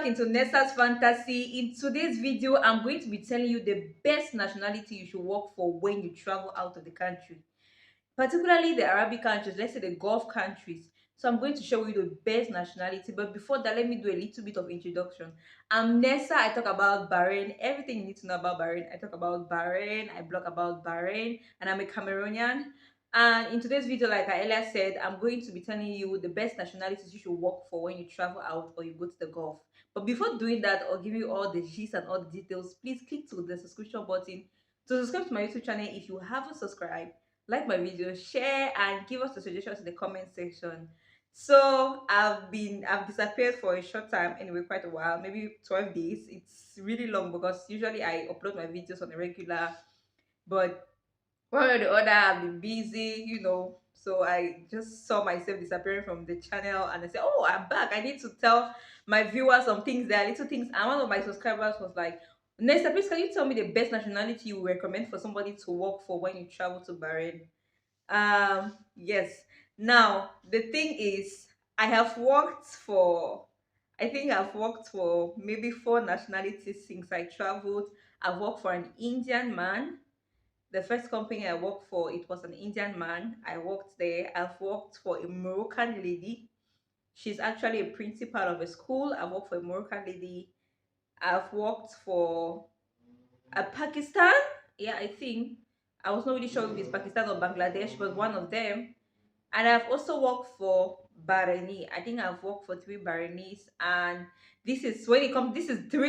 back into Nessa's Fantasy. In today's video, I'm going to be telling you the best nationality you should work for when you travel out of the country, particularly the Arabic countries, let's say the Gulf countries. So I'm going to show you the best nationality. But before that, let me do a little bit of introduction. I'm Nessa. I talk about Bahrain, everything you need to know about Bahrain. I talk about Bahrain, I blog about Bahrain, and I'm a Cameroonian. And in today's video, like I earlier said, I'm going to be telling you the best nationalities you should work for when you travel out or you go to the Gulf. But before doing that or giving you all the gist and all the details, please click to the subscription button to subscribe to my YouTube channel if you haven't subscribed, like my video, share, and give us the suggestions in the comment section. So I've disappeared for a short time, anyway, quite a while, maybe 12 days. It's really long because usually I upload my videos on a regular, but one or the other I've been busy, so I just saw myself disappearing from the channel, and I said, oh, I'm back. I need to tell my viewers some things. There are little things, and one of my subscribers was like, Nesta, please, can you tell me the best nationality you recommend for somebody to work for when you travel to Bahrain? Yes. Now the thing is, I think I've worked for maybe four nationalities since I traveled. I've worked for an Indian man. The first company I worked for, it was an Indian man. I worked there. I've worked for a Moroccan lady. She's actually a principal of a school. I've worked for a Moroccan lady. I've worked for a Pakistan. Yeah, I think. I was not really sure if it's Pakistan or Bangladesh, but one of them. And I've also worked for Bahraini. I think I've worked for three Bahrainis, and this is three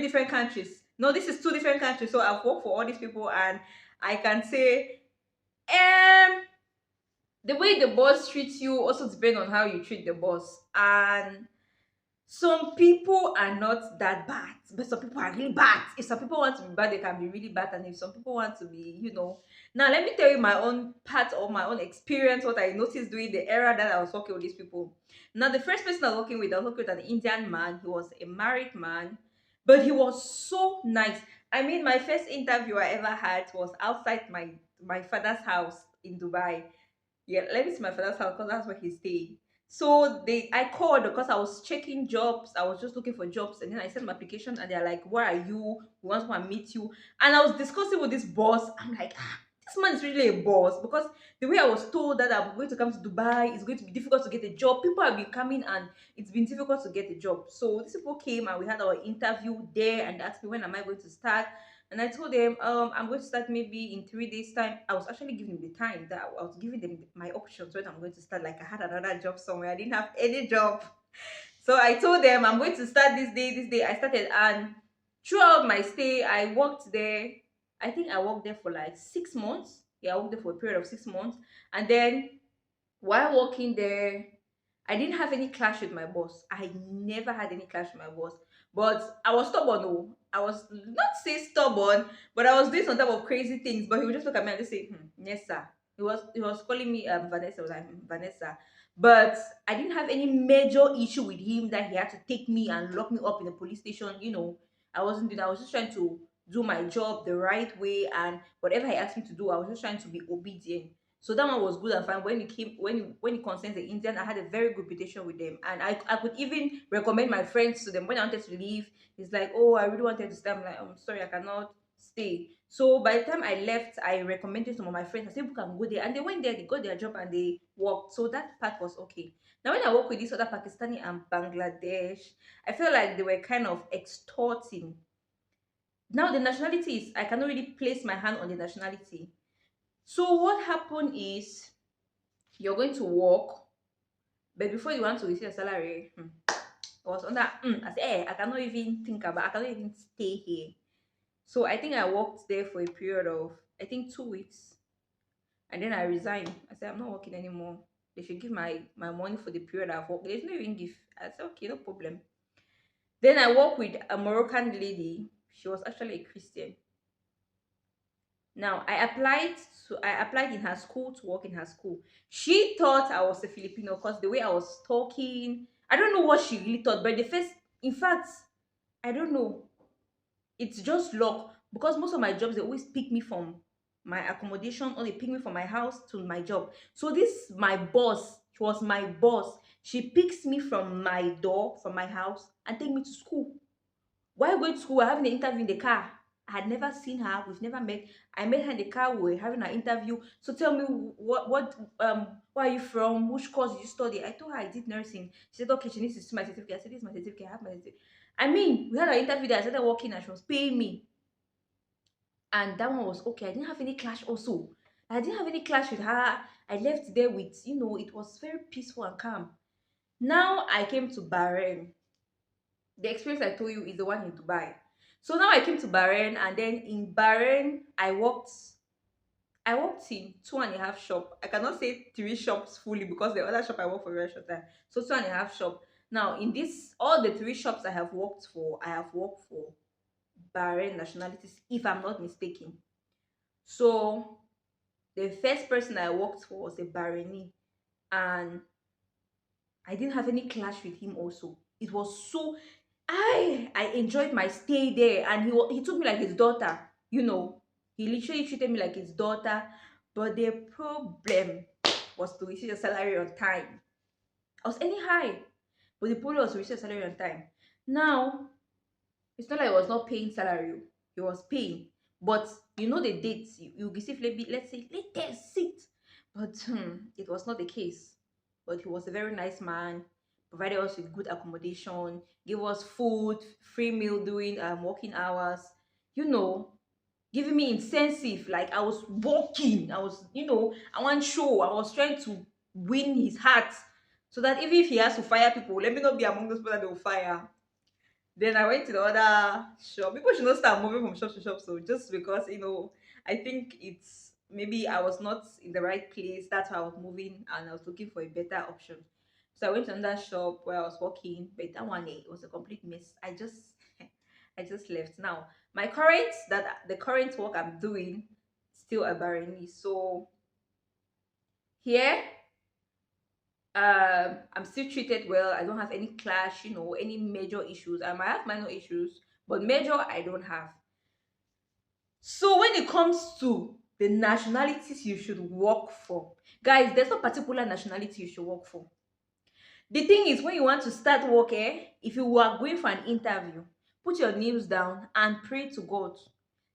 different countries. No, this is two different countries. So I've worked for all these people, and I can say, um, the way the boss treats you also depends on how you treat the boss. And some people are not that bad, but some people are really bad. If some people want to be bad, they can be really bad. And if some people want to be, Now let me tell you my own part or my own experience, what I noticed during the era that I was working with these people. Now, the first person I was working with an Indian man. He was a married man, but he was so nice. I mean, my first interview I ever had was outside my father's house in Dubai. Yeah, let me see my father's house because that's where he's staying. So I called because I was checking jobs. I was just looking for jobs, and then I sent my application, and they're like, "Where are you? We want to come and meet you." And I was discussing with this boss. I'm like, this man is really a boss, because the way I was told that I'm going to come to Dubai, it's going to be difficult to get a job. People have been coming, and it's been difficult to get a job. So these people came, and we had our interview there, and asked me, when am I going to start? And I told them, I'm going to start maybe in 3 days' time. I was actually giving them the time that I was giving them my options when I'm going to start. Like, I had another job somewhere. I didn't have any job. So I told them I'm going to start this day, this day. I started, and throughout my stay, I worked there. I think I worked there for like 6 months. Yeah, I worked there for a period of 6 months. And then while working there, I didn't have any clash with my boss. I never had any clash with my boss. But I was stubborn. Oh, I was not say stubborn, but I was doing some type of crazy things. But he would just look at me and just say, yes, sir. He was calling me Vanessa. I was like, Vanessa. But I didn't have any major issue with him that he had to take me and lock me up in the police station. I wasn't doing that. I was just trying to do my job the right way, and whatever he asked me to do, I was just trying to be obedient. So that one was good and fine. When it concerns the Indian, I had a very good reputation with them, and I could even recommend my friends to them when I wanted to leave. It's like, oh, I really wanted to stay. I'm like, I'm sorry, I cannot stay. So by the time I left, I recommended some of my friends. I said, people can go there, and they went there. They got their job and they worked. So that part was okay. Now, when I work with this other Pakistani and Bangladesh, I feel like they were kind of extorting. Now the nationality is, I cannot really place my hand on the nationality. So what happened is, you're going to work, but before you want to receive a salary, I was under. I said, hey, I cannot even stay here. So I think I worked there for a period of, I think, 2 weeks, and then I resigned. I said, I'm not working anymore. They should give my money for the period I've worked. There's no even give. I said, okay, no problem. Then I worked with a Moroccan lady. She was actually a Christian. Now I applied in her school to work in her school. She thought I was a Filipino because the way I was talking, I don't know what she really thought. But the first, in fact, I don't know. It's just luck, because most of my jobs, they always pick me from my accommodation, or they pick me from my house to my job. So this my boss, she was my boss. She picks me from my door, from my house, and take me to school. While going to school, we're having an interview in the car. I had never seen her. We've never met. I met her in the car. We were having an interview. So tell me, where are you from? Which course did you study? I told her I did nursing. She said, okay, she needs to see my certificate. I said, this is my certificate. I have my certificate. I mean, we had an interview there. I started working and she was paying me. And that one was okay. I didn't have any clash also. I didn't have any clash with her. I left there with, it was very peaceful and calm. Now I came to Bahrain. The experience I told you is the one in Dubai. So now I came to Bahrain, and then in Bahrain, I worked in two and a half shop. I cannot say three shops fully because the other shop I worked for a very short time. So two and a half shop. Now in this, all the three shops I have worked for Bahrain nationalities, if I'm not mistaken. So the first person I worked for was a Bahraini, and I didn't have any clash with him also. It was so I enjoyed my stay there, and he took me like his daughter. He literally treated me like his daughter. But the problem was to receive your salary on time. I was any high, but the problem was to receive your salary on time. Now it's not like I was not paying salary. He was paying. But the dates you receive, maybe let's say latest sit. But it was not the case. But he was a very nice man, provided us with good accommodation, gave us food, free meal during working hours, you know, giving me incentive. Like I was working, I want show. I was trying to win his heart. So that even if he has to fire people, let me not be among those people that they will fire. Then I went to the other shop. People should not start moving from shop to shop. So just because I think it's maybe I was not in the right place. That's why I was moving and I was looking for a better option. So I went to another shop where I was working, but that one it was a complete mess. I just I just left. Now the current work I'm doing still a Bahraini. So here I'm still treated well. I don't have any clash, any major issues. I might have minor issues, but major I don't have. So when it comes to the nationalities you should work for, guys, there's no particular nationality you should work for. The thing is, when you want to start work, if you are going for an interview, put your knees down and pray to God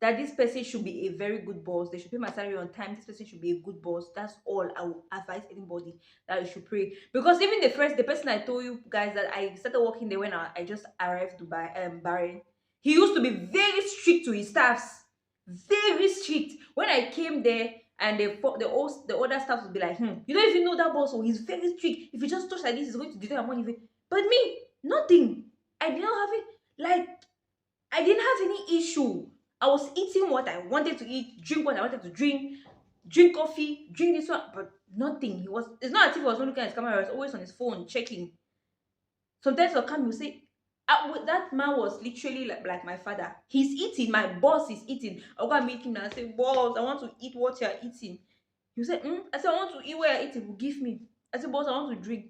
that this person should be a very good boss. They should pay my salary on time. This person should be a good boss. That's all I will advise anybody, that you should pray. Because even the person I told you guys that I started working there when I just arrived to Bahrain, he used to be very strict to his staffs. Very strict. When I came there, and the other staff would be like, you don't even know that boss, so he's very strict. If you just touch like this, he's going to deduct your money. But me, nothing. I did not have it. Like, I didn't have any issue. I was eating what I wanted to eat, drink what I wanted to drink coffee, drink this one, but nothing. It's not as if he was not looking at his camera. He was always on his phone checking. Sometimes he'll come, he'll say, that man was literally like my father. He's eating, my boss is eating. I'll go and meet him and say, boss, I want to eat what you're eating. You say, I said, I want to eat what you're eating. Give me. I said, boss, I want to drink.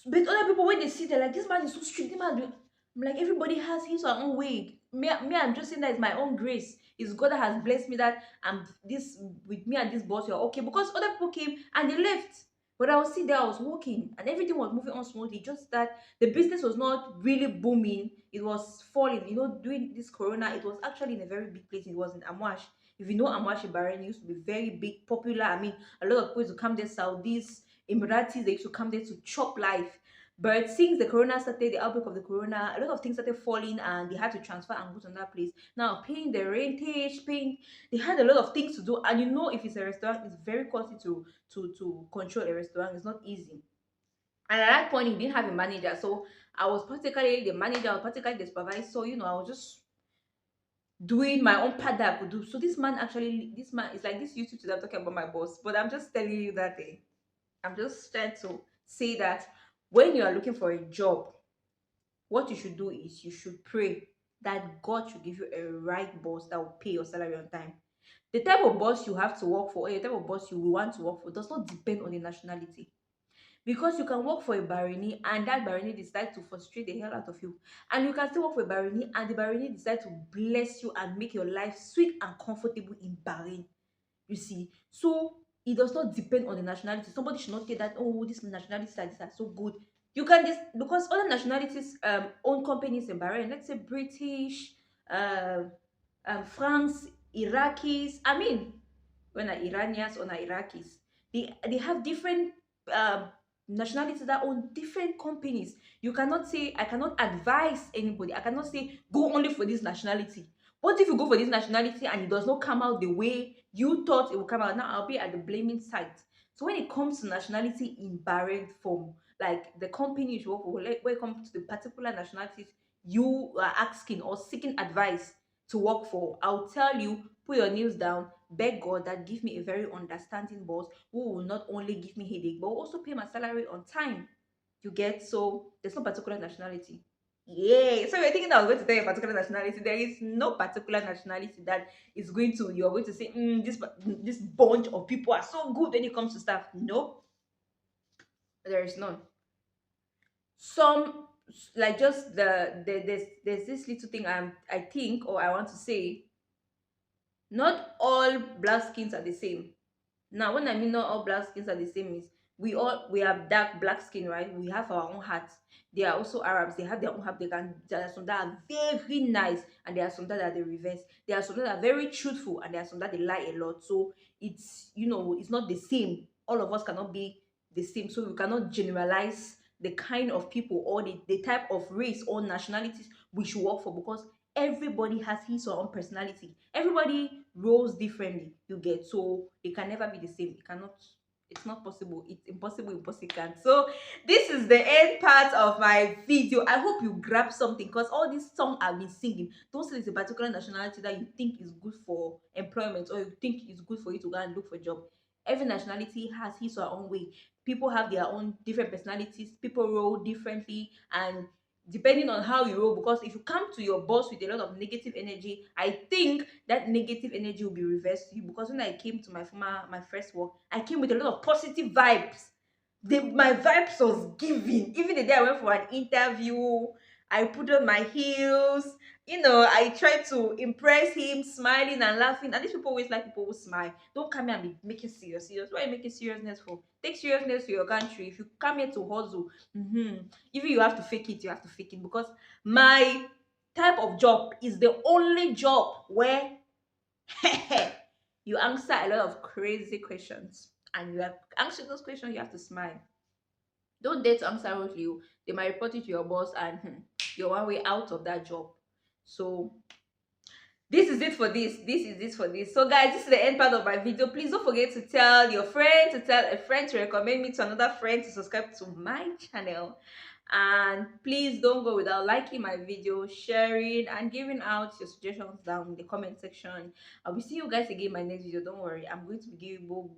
But other people, when they see, they're like, this man is so strict. This man I'm like, everybody has his or her own way. I'm just saying that it's my own grace. It's God that has blessed me that I'm this with me and this boss, you're okay. Because other people came and they left. But I was still there, I was working, and everything was moving on smoothly. Just that the business was not really booming, it was falling. During this corona, it was actually in a very big place. It was in Amwash. If you know Amwash in Bahrain, it used to be very big, popular. I mean, a lot of people used to come there, Saudis, Emiratis, they used to come there to chop life. But since the corona started, the outbreak of the corona, a lot of things started falling and they had to transfer and go to another place. Now, paying the rentage, they had a lot of things to do. And if it's a restaurant, it's very costly to control a restaurant. It's not easy. And at that point, he didn't have a manager. So I was practically the manager, I was practically the supervisor. So, I was just doing my own part that I could do. So this man is like this YouTube today. I'm talking about my boss, but I'm just telling you that I'm just trying to say that when you are looking for a job, what you should do is you should pray that God should give you a right boss that will pay your salary on time. The type of boss you have to work for, or the type of boss you will want to work for, does not depend on the nationality. Because you can work for a Bahraini and that Bahraini decide to frustrate the hell out of you. And you can still work for a Bahraini and the Bahraini decide to bless you and make your life sweet and comfortable in Bahrain. You see, so it does not depend on the nationality. Somebody should not say that, oh, this nationality are so good. You can just, because other nationalities own companies in Bahrain, let's say British, um, France, Iraqis. I mean, when are Iranians or are Iraqis? They have different um, nationalities that own different companies. You cannot say, I cannot advise anybody. I cannot say go only for this nationality. What if you go for this nationality and it does not come out the way you thought it would come out? Now I'll be at the blaming side. So when it comes to nationality in Bahrain form, like the company you work for, like when it comes to the particular nationalities you are asking or seeking advice to work for, I'll tell you, put your nails down, beg God that give me a very understanding boss who will not only give me headache but will also pay my salary on time. You get? So there's no particular nationality. Yeah. So you're thinking that I was going to tell you a particular nationality. There is no particular nationality that is going to, you're going to say, this bunch of people are so good when it comes to stuff. No, there is none. Some, like just there's this little thing I think, or I want to say, not all black skins are the same. Now, when I mean not all black skins are the same is, we have dark black skin, right? We have our own hearts. They are also Arabs. They have their own heart. There are some that are very nice, and there are some that are the reverse. There are some that are very truthful, and there are some that they lie a lot. So it's, it's not the same. All of us cannot be the same. So we cannot generalize the kind of people or the type of race or nationalities we should work for, because everybody has his or her own personality. Everybody rolls differently. You get? So it can never be the same. It cannot. It's not possible. It's impossible. Impossible. Can't. So this is the end part of my video. I hope you grab something, because all this song I've been singing, don't say it's a particular nationality that you think is good for employment, or you think is good for you to go and look for a job. Every nationality has his or her own way. People have their own different personalities. People roll differently, and depending on how you roll, because if you come to your boss with a lot of negative energy, I think that negative energy will be reversed to you. Because when I came to my first work, I came with a lot of positive vibes. My vibes was giving. Even the day I went for an interview, I put on my heels. I tried to impress him, smiling and laughing. And these people always like people who smile. Don't come here and be making serious. What are you making seriousness for? Take seriousness to your country. If you come here to hustle, even you have to fake it, you have to fake it. Because my type of job is the only job where you answer a lot of crazy questions, and you have answer those questions, you have to smile. Don't dare to answer with you. They might report it to your boss, and you're one way out of that job. So this is it for this. This is it for this. So guys, this is the end part of my video. Please don't forget to tell your friend, to tell a friend, to recommend me to another friend, to subscribe to my channel. And please don't go without liking my video, sharing, and giving out your suggestions down in the comment section. I will see you guys again in my next video. Don't worry, I'm going to be giving you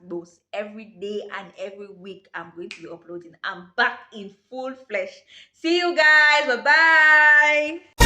those every day and every week. I'm going to be uploading. I'm back in full flesh. See you guys. Bye bye.